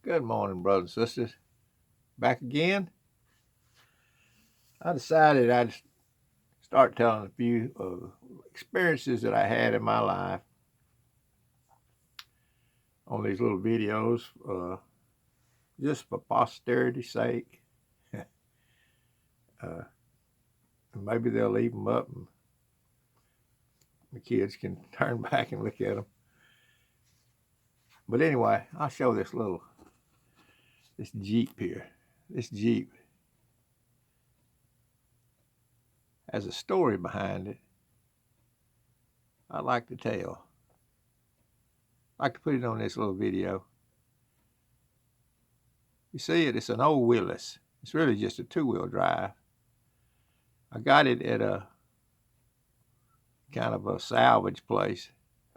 Good morning, brothers and sisters. Back again. I decided I'd start telling a few experiences that I had in my life on these little videos, just for posterity's sake. Maybe they'll leave them up and the kids can turn back and look at them. But anyway, I'll show this Jeep here. This Jeep has a story behind it I'd like to tell. I'd like to put it on this little video. You see it, it's an old Willys. It's really just a two-wheel drive. I got it at a kind of a salvage place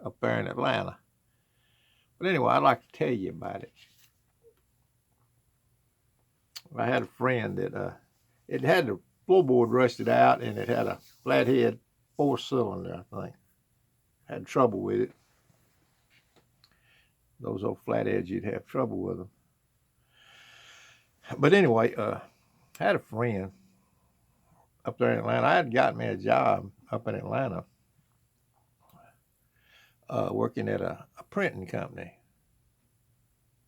up there in Atlanta. But anyway, I'd like to tell you about it. I had a friend that it had the floorboard rusted out and it had a flathead 4-cylinder, I think. Had trouble with it. Those old flatheads, you'd have trouble with them. But anyway, I had a friend up there in Atlanta. I had gotten me a job up in Atlanta working at a printing company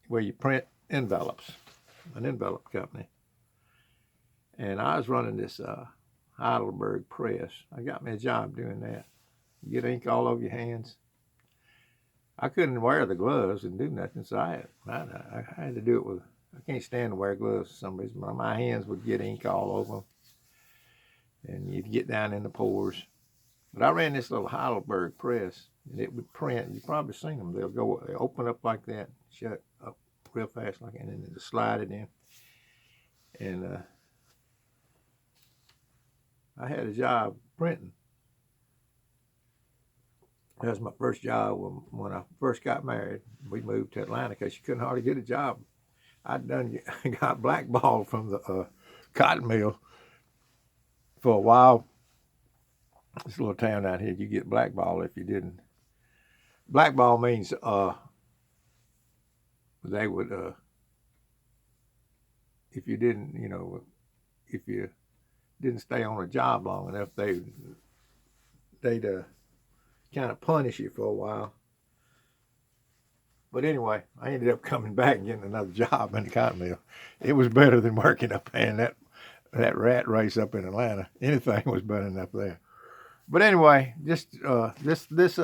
where you print envelopes, an envelope company. And I was running this Heidelberg press. I got me a job doing that. You get ink all over your hands. I couldn't wear the gloves and do nothing, so I had to do it with, I can't stand to wear gloves for some reason, but my hands would get ink all over them. And you'd get down in the pores. But I ran this little Heidelberg press, and it would print. You've probably seen them. They open up like that, shut up real fast like that, and then just slide it in. And I had a job printing. That was my first job when I first got married. We moved to Atlanta because you couldn't hardly get a job. I'd got blackballed from the cotton mill for a while. This little town out here, you get blackballed if you didn't. Blackball means they would, if you didn't, if you didn't stay on a job long enough, they'd kind of punish you for a while. But anyway, I ended up coming back and getting another job in the cotton mill. It was better than working up in that rat race up in Atlanta. Anything was better than up there. But anyway, just this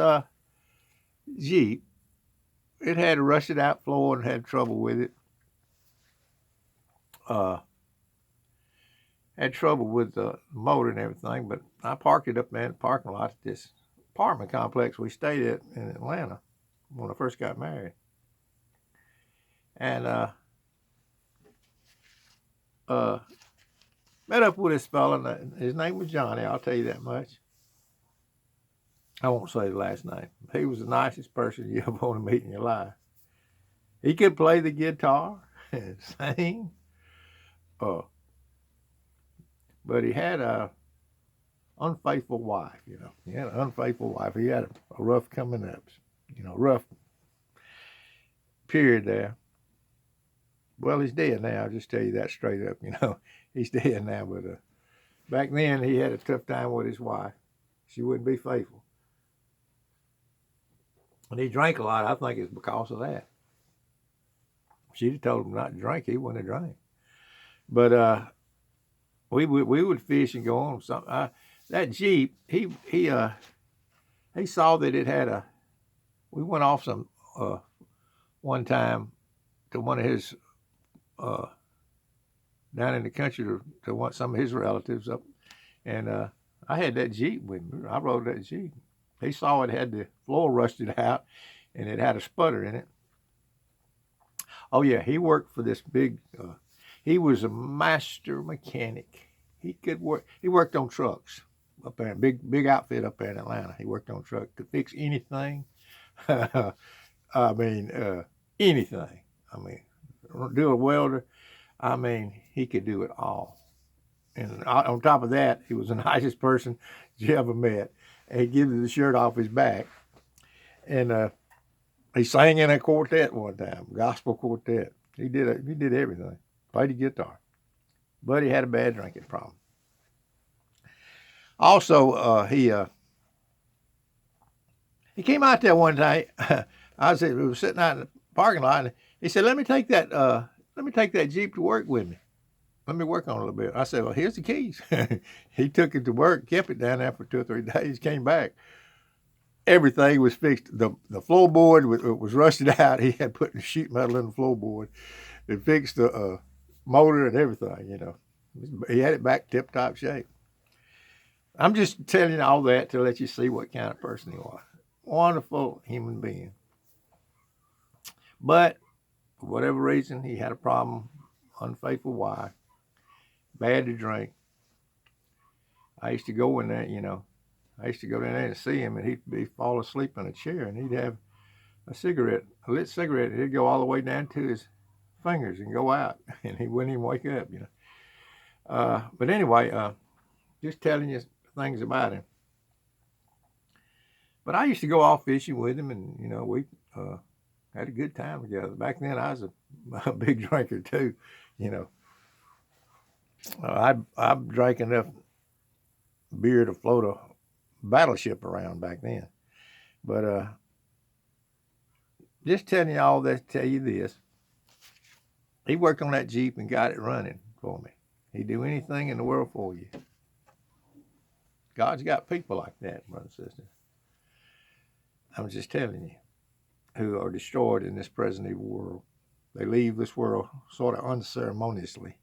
Jeep, it had a rusted out floor and had trouble with it. Had trouble with the motor and everything, but I parked it up there in the parking lot at this apartment complex we stayed at in Atlanta when I first got married. And met up with this fella. His name was Johnny, I'll tell you that much. I won't say his last name. He was the nicest person you ever want to meet in your life. He could play the guitar and sing. But he had a unfaithful wife, He had an unfaithful wife. He had a rough coming up, rough period there. Well, he's dead now. I'll just tell you that straight up, He's dead now, but back then he had a tough time with his wife. She wouldn't be faithful. And he drank a lot. I think it's because of that. She'd have told him not to drink. He wouldn't have drank. But we would fish and go on something. That Jeep, he saw that it had we went off some one time to one of his down in the country to want some of his relatives up, and I had that Jeep with me. I rode that Jeep. He saw it had the floor rusted out, and it had a sputter in it. Oh yeah, he worked for this big. He was a master mechanic. He could work. He worked on trucks up there, big outfit up there in Atlanta. He worked on trucks, could fix anything. I mean, anything. I mean, do a welder. I mean, he could do it all. And on top of that, he was the nicest person you ever met. And he'd give you the shirt off his back. And he sang in a quartet one time, gospel quartet. He did everything. Played the guitar. But he had a bad drinking problem. Also, he came out there one day. We were sitting out in the parking lot, and he said, "Let me take that Jeep to work with me. Let me work on it a little bit." I said, "Well, here's the keys." He took it to work, kept it down there for 2 or 3 days, came back. Everything was fixed. The floorboard was rusted out. He had put the sheet metal in the floorboard. They fixed the motor and everything, you know. He had it back tip-top shape. I'm just telling you all that to let you see what kind of person he was. Wonderful human being. But for whatever reason, he had a problem, unfaithful wife, bad to drink. I used to go in there, you know. I used to go down there and see him, and he'd fall asleep in a chair, and he'd have a lit cigarette, and it'd go all the way down to his fingers and go out, and he wouldn't even wake up, you know. But anyway, just telling you things about him. But I used to go off fishing with him, and, you know, we had a good time together. Back then, I was a big drinker, too, you know. I drank enough beer to float a battleship around back then. But just telling you all that to tell you this. He worked on that Jeep and got it running for me. He'd do anything in the world for you. God's got people like that, brothers and sisters. I'm just telling you, who are destroyed in this present evil world. They leave this world sort of unceremoniously.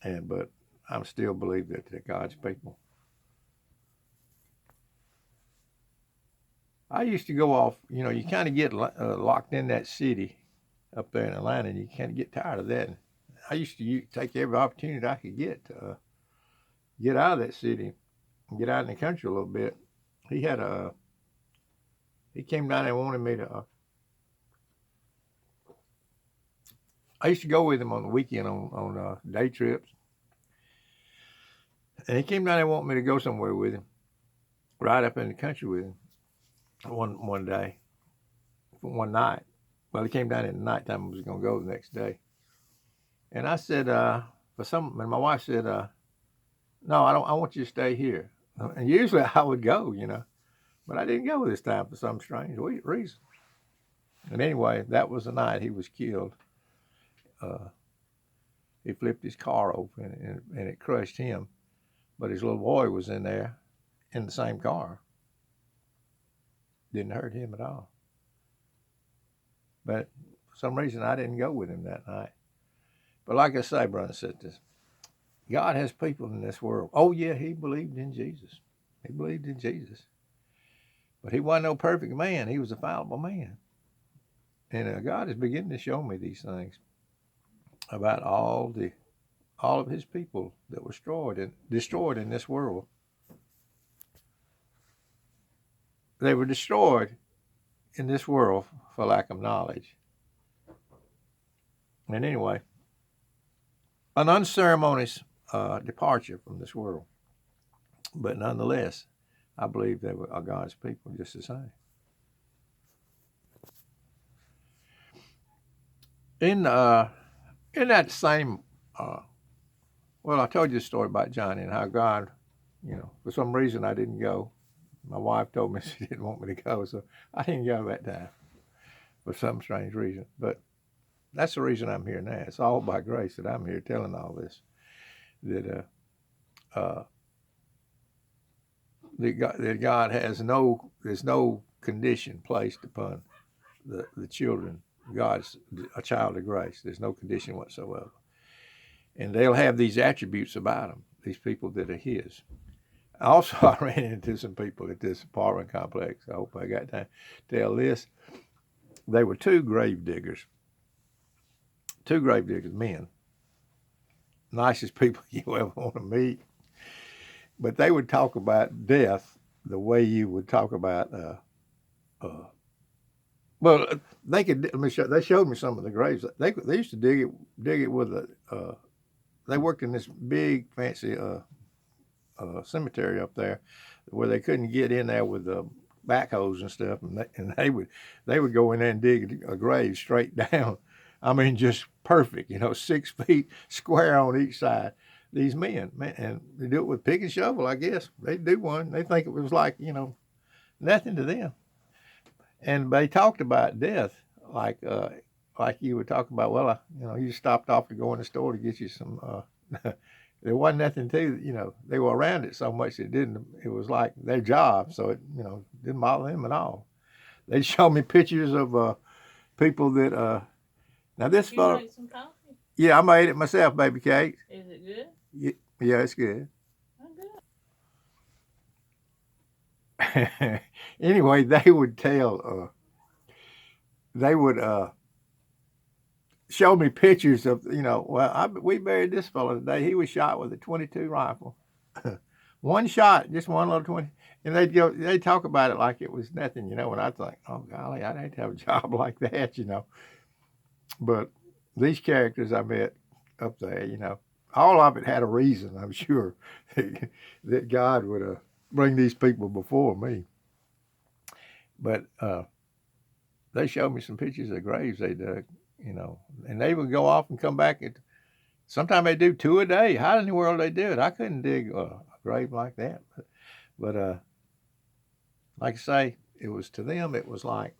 But I still believe that they're God's people. I used to go off, you know, you kind of get locked in that city up there in Atlanta, and you kind of get tired of that. I used to take every opportunity I could get to get out of that city and get out in the country a little bit. He came down and wanted me to, I used to go with him on the weekend on day trips. And he came down and wanted me to go somewhere with him, right up in the country with him. One day, one night. Well, he came down at nighttime and was going to go the next day. And I said, and my wife said, no, I don't. I want you to stay here. And usually I would go, you know, but I didn't go this time for some strange reason. And anyway, that was the night he was killed. He flipped his car open and it crushed him. But his little boy was in there in the same car. Didn't hurt him at all. But for some reason, I didn't go with him that night. But like I say, brothers and sisters, God has people in this world. Oh, yeah, he believed in Jesus. He believed in Jesus. But he wasn't no perfect man. He was a fallible man. And God is beginning to show me these things about all of his people that were destroyed in this world. They were destroyed in this world for lack of knowledge. And anyway, an unceremonious departure from this world. But nonetheless, I believe they are God's people just the same. In that same, well, I told you the story about Johnny and how God, you know, for some reason I didn't go. My wife told me she didn't want me to go, so I didn't go that time for some strange reason. But that's the reason I'm here now. It's all by grace that I'm here telling all this. That God has there's no condition placed upon the children. God's a child of grace. There's no condition whatsoever. And they'll have these attributes about them, these people that are his. Also, I ran into some people at this apartment complex. I hope I got time to tell this. They were two grave diggers, men. Nicest people you ever want to meet. But they would talk about death the way you would talk about, well, they could. Let me show. They showed me some of the graves. They used to dig it with they worked in this big fancy cemetery up there, where they couldn't get in there with the backhoes and stuff, and they would go in there and dig a grave straight down I mean, just perfect, 6 feet square on each side. These men, man, and they do it with pick and shovel, I guess. They do one. They think it was like, nothing to them. And they talked about death like you would talk about, well, you stopped off to go in the store to get you some, there wasn't nothing to, they were around it so much it was like their job. So it, didn't bother them at all. They showed me pictures of people that, now this You fellow, make some coffee? yeah, I made it myself, baby cake. Is it good? Yeah, it's good. Oh, good. Anyway, they would show me pictures of, well, we buried this fellow today. He was shot with a .22 rifle. One shot, just one little 20. And they talk about it like it was nothing, and I think, oh, golly, I'd hate to have a job like that, But these characters I met up there, all of it had a reason, I'm sure, that God would bring these people before me. But they showed me some pictures of graves they dug, and they would go off and come back. Sometimes they do 2 a day. How in the world they do it? I couldn't dig a grave like that. But like I say, to them, it was like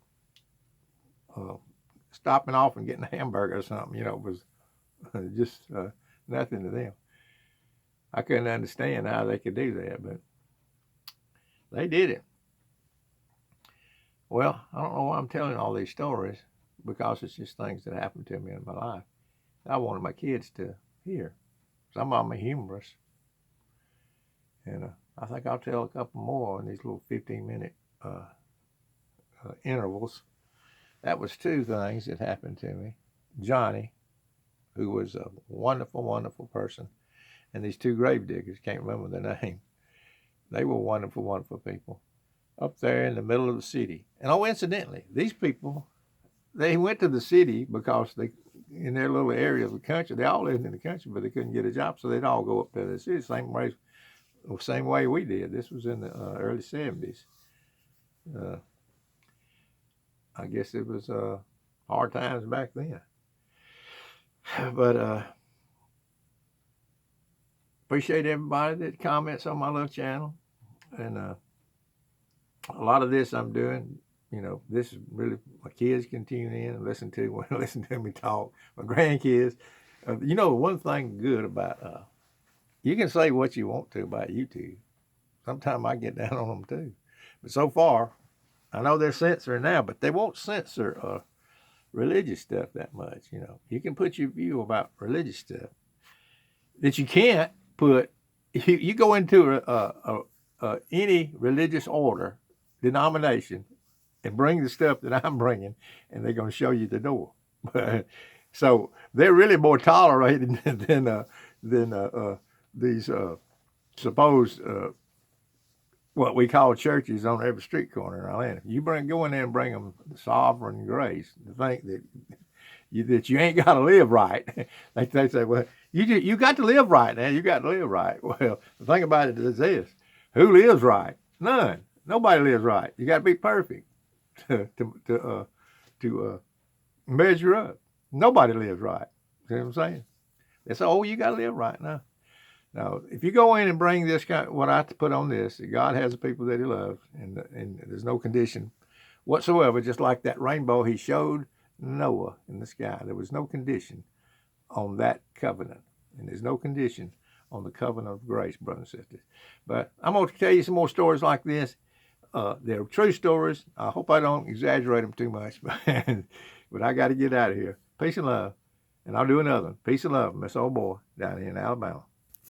stopping off and getting a hamburger or something. It was just nothing to them. I couldn't understand how they could do that, but they did it. Well, I don't know why I'm telling all these stories, because it's just things that happened to me in my life. I wanted my kids to hear. Some of them are humorous. And I think I'll tell a couple more in these little 15-minute intervals. That was 2 things that happened to me. Johnny, who was a wonderful, wonderful person, and these 2 grave diggers, can't remember their name. They were wonderful, wonderful people up there in the middle of the city. And incidentally, these people, they went to the city because in their little area of the country, they all lived in the country, but they couldn't get a job, so they'd all go up to the city, same way we did. This was in the early 70s. I guess it was hard times back then. But appreciate everybody that comments on my little channel. And a lot of this I'm doing, this is really, my kids can tune in and listen to me talk. My grandkids. One thing good about, you can say what you want to about YouTube. Sometimes I get down on them too. But so far, I know they're censoring now, but they won't censor religious stuff that much. You can put your view about religious stuff that you can't put. You go into any religious order, denomination, and bring the stuff that I'm bringing, and they're going to show you the door. So they're really more tolerated than these supposed what we call churches on every street corner in Atlanta. You go in there and bring them the sovereign grace, to think that you ain't got to live right. They say, well, you got to live right now. You got to live right. Well, the thing about it is this: who lives right? None. Nobody lives right. You got to be perfect to measure up. Nobody lives right. See what I'm saying? They say, oh, you got to live right now. Now, if you go in and bring this what I put on this, God has the people that He loves, and there's no condition whatsoever. Just like that rainbow He showed Noah in the sky, there was no condition on that covenant, and there's no condition on the covenant of grace, brothers and sisters. But I'm going to tell you some more stories like this. They're true stories. I hope I don't exaggerate them too much, but I got to get out of here. Peace and love, and I'll do another one. Peace and love, Miss Old Boy down here in Alabama.